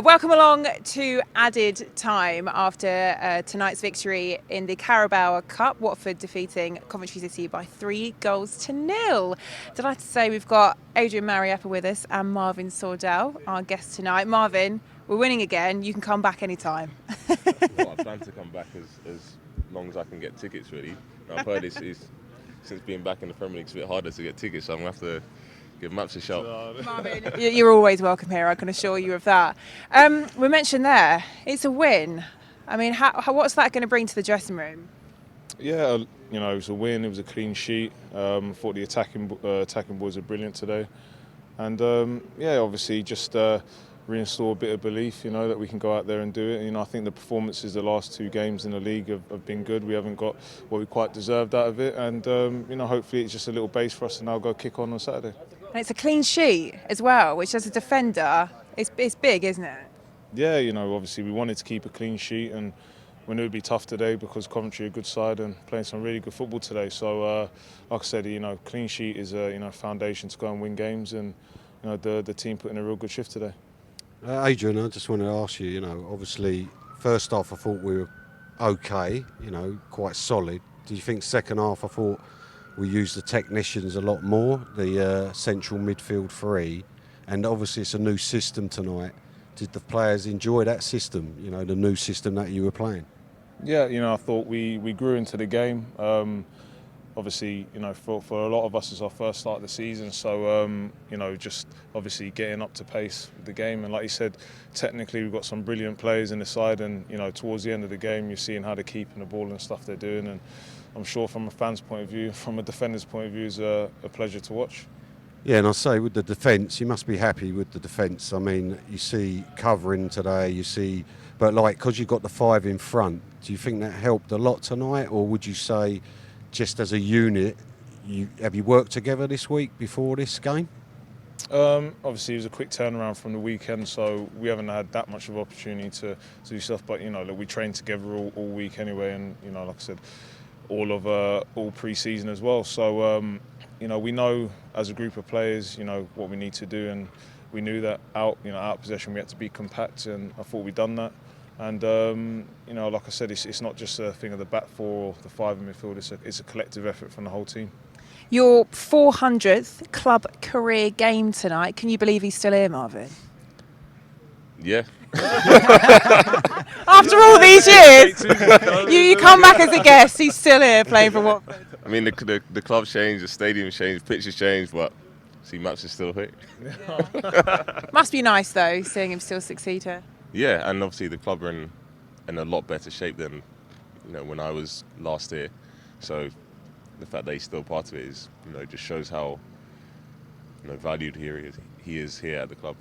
Welcome along to added time after tonight's victory in the Carabao Cup. Watford defeating Coventry City by 3-0. Delighted to say we've got Adrian Mariappa with us and Marvin Sordell, our guest tonight. Marvin, we're winning again. You can come back anytime. Well, I plan to come back as long as I can get tickets, really. I've heard since being back in the Premier League, it's a bit harder to get tickets, so I'm going to have to give Maps a shout. Marvin, you're always welcome here, I can assure you of that. We mentioned there, it's a win. I mean, what's that going to bring to the dressing room? Yeah, it was a win, it was a clean sheet. I thought the attacking boys were brilliant today. And, obviously just reinstall a bit of belief, that we can go out there and do it. I think the performances the last two games in the league have been good. We haven't got what we quite deserved out of it. And, hopefully it's just a little base for us to now go kick on Saturday. And it's a clean sheet as well, which as a defender, it's big, isn't it? Yeah, obviously we wanted to keep a clean sheet and we knew it would be tough today because Coventry are a good side and playing some really good football today. So, like I said, clean sheet is a foundation to go and win games, and the team put in a real good shift today. Adrian, I just wanted to ask you, obviously first half I thought we were okay, quite solid. Do you think second half I thought we used the technicians a lot more, the central midfield three, and obviously it's a new system tonight. Did the players enjoy that system, the new system that you were playing? Yeah, I thought we grew into the game. Obviously, for a lot of us it's our first start of the season, so just obviously getting up to pace with the game. And like you said, technically we've got some brilliant players in the side, and towards the end of the game you're seeing how they're keeping the ball and stuff they're doing, and I'm sure from a fan's point of view, from a defender's point of view, it's a pleasure to watch. Yeah, and I say with the defence, you must be happy with the defence. I mean, you see covering today, but because you've got the five in front, do you think that helped a lot tonight, or would you say just as a unit, have you worked together this week before this game? Obviously it was a quick turnaround from the weekend, so we haven't had that much of an opportunity to do stuff, but we trained together all week anyway, and like I said, all pre-season as well. So we know as a group of players, what we need to do, and we knew that out possession we had to be compact, and I thought we'd done that. And like I said, it's not just a thing of the back four or the five in midfield. It's a collective effort from the whole team. Your 400th club career game tonight. Can you believe he's still here, Marvin? Yeah. After all these years, you come back as a guest. He's still here playing for Watford. I mean, the club's changed, the stadium's changed, pitch has changed, but see, Maps is still here. Yeah. Must be nice though, seeing him still succeed here. Yeah, and obviously the club are in a lot better shape than when I was last here. So the fact that he's still part of it is just shows how valued he is here at the club.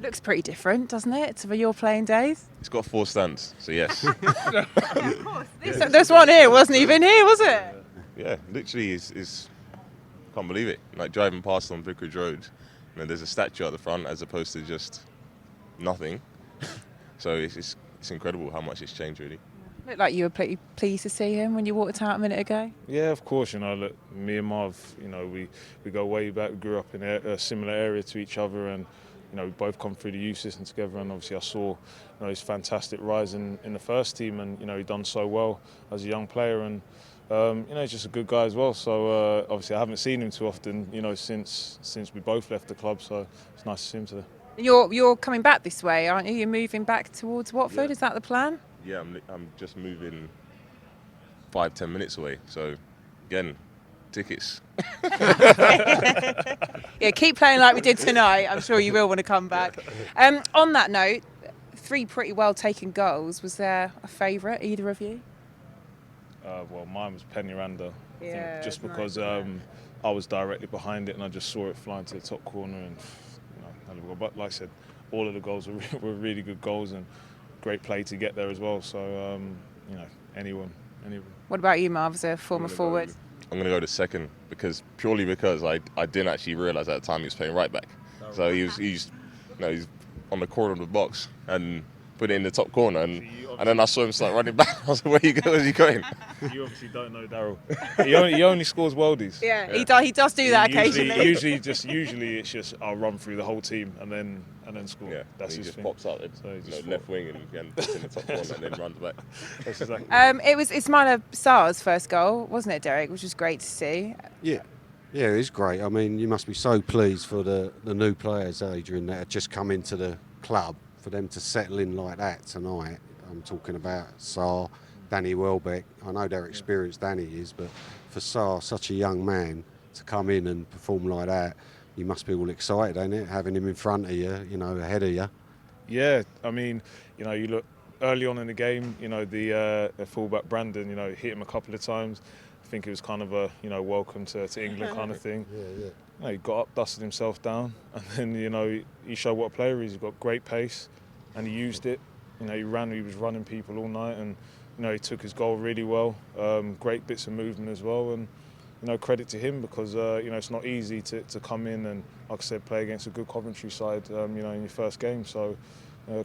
Looks pretty different, doesn't it, to your playing days? It's got 4 stands, so yes. Of course. This one here wasn't even here, was it? Yeah, literally is can't believe it. Like driving past on Vicarage Road, there's a statue at the front as opposed to just nothing. So it's incredible how much it's changed, really. Looked like you were pretty pleased to see him when you walked out a minute ago. Yeah, of course. Look, me and Marv, we go way back. We grew up in a similar area to each other, and we both come through the youth system together. And obviously, I saw his fantastic rise in the first team, and he done so well as a young player, and he's just a good guy as well. So obviously, I haven't seen him too often, since we both left the club. So it's nice to see him today. You're coming back this way, aren't you? You're moving back towards Watford. Yeah. Is that the plan? Yeah, I'm just moving 5-10 minutes away. So again, tickets. Yeah, keep playing like we did tonight. I'm sure you will want to come back. On that note, 3 pretty well taken goals. Was there a favourite, either of you? Well, mine was Peñaranda. Yeah, I think just nice, because I was directly behind it and I just saw it flying to the top corner, and but like I said, all of the goals were really good goals and great play to get there as well. So anyone. What about you, Marv, as a former forward? I'm going to go to second because I didn't actually realise at the time he was playing right back. So he's on the corner of the box, and put it in the top corner, and then I saw him start running back. I was like, where's he going? You obviously don't know Daryl. He only scores worldies. Yeah, he does do that occasionally. Usually it's just I'll run through the whole team and then score. Yeah, that's he his just thing. pops out, left wing and puts in the top corner and then runs back. That's exactly. It was Ismaila Sarr's first goal, wasn't it, Derek? Which was great to see. Yeah, it's great. I mean, you must be so pleased for the new players, Adrian, that have just come into the club, for them to settle in like that tonight. I'm talking about Sarr, Danny Welbeck. I know they're experienced, Danny is, but for Sarr, such a young man, to come in and perform like that, you must be all excited, ain't it? Having him in front of you, ahead of you. Yeah, I mean, you look early on in the game, the fullback Brandon, hit him a couple of times. I think it was kind of a, welcome to England kind of thing. Yeah. He got up, dusted himself down, and then, he showed what a player he is. He's got great pace, and he used it. He was running people all night, and, he took his goal really well. Great bits of movement as well, and, credit to him because, it's not easy to come in and, like I said, play against a good Coventry side, in your first game. So,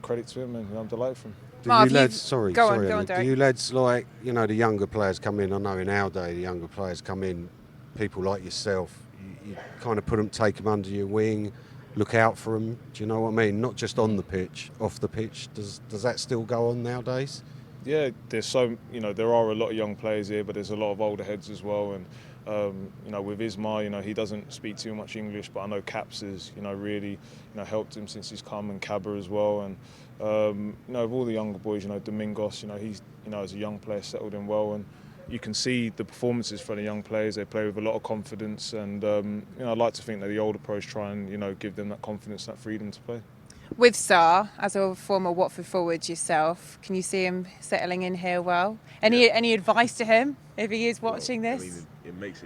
credit to him, and I'm delighted for him. Do you lads, go on, Derek. Do you lads like, the younger players come in? I know in our day, the younger players come in, people like yourself, you kind of take them under your wing, look out for them. Do you know what I mean? Not just on the pitch, off the pitch. Does that still go on nowadays? Yeah, there's there are a lot of young players here, but there's a lot of older heads as well. And with Isma, he doesn't speak too much English, but I know Caps has, really, helped him since he's come, and Cabba as well. And of all the younger boys, Domingos, he's, as a young player settled in well, and you can see the performances from the young players. They play with a lot of confidence, and I'd like to think that the older pros try and give them that confidence, that freedom to play. With Sarr, as a former Watford forward yourself, can you see him settling in here well? Any advice to him if he is watching this? I mean, it makes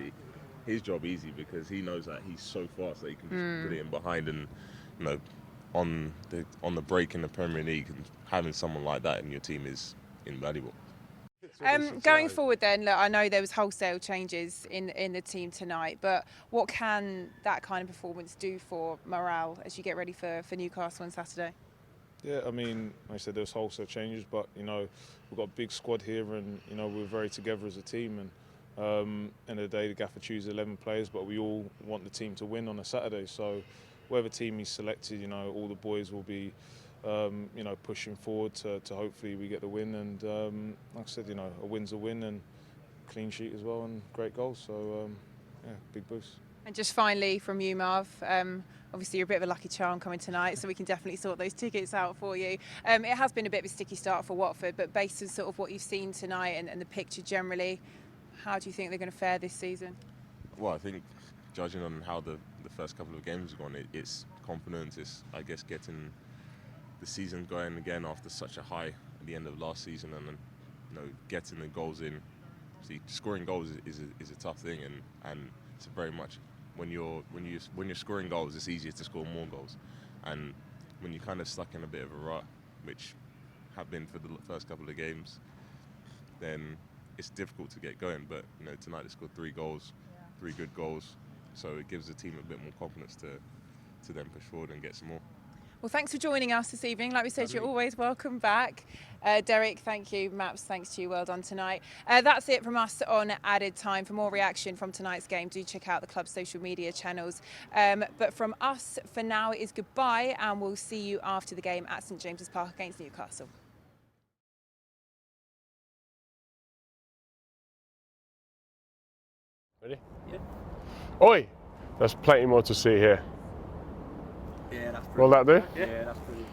his job easy because he knows that he's so fast that he can just put it in behind, and on the break in the Premier League, and having someone like that in your team is invaluable. Going forward then, look, I know there was wholesale changes in the team tonight, but what can that kind of performance do for morale as you get ready for Newcastle on Saturday? Yeah, I mean, like I said, there was wholesale changes, but, we've got a big squad here, and, we're very together as a team, and end of the day, the gaffer chooses 11 players, but we all want the team to win on a Saturday, so whatever team he's selected, all the boys will be pushing forward to hopefully we get the win. And like I said, a win's a win, and clean sheet as well, and great goals. So big boost. And just finally from you, Marv, obviously you're a bit of a lucky charm coming tonight, so we can definitely sort those tickets out for you. It has been a bit of a sticky start for Watford, but based on sort of what you've seen tonight and the picture generally, how do you think they're going to fare this season? Well, I think judging on how the first couple of games have gone, it's confidence. It's, I guess, getting the season going again after such a high at the end of last season, and getting the goals in. See, scoring goals is a tough thing, and it's very much when you're scoring goals, it's easier to score more goals, and when you're kind of stuck in a bit of a rut, which have been for the first couple of games, then it's difficult to get going. But tonight they scored 3 goals, 3 good goals, so it gives the team a bit more confidence to then push forward and get some more. Well, thanks for joining us this evening. Like we said, you're always welcome back. Derek, thank you. Maps, thanks to you. Well done tonight. That's it from us on Added Time. For more reaction from tonight's game, do check out the club's social media channels. But from us, for now, it is goodbye, and we'll see you after the game at St James's Park against Newcastle. Ready? Yeah. Oi! There's plenty more to see here. Yeah, that's Will that do? Yeah, that's brilliant.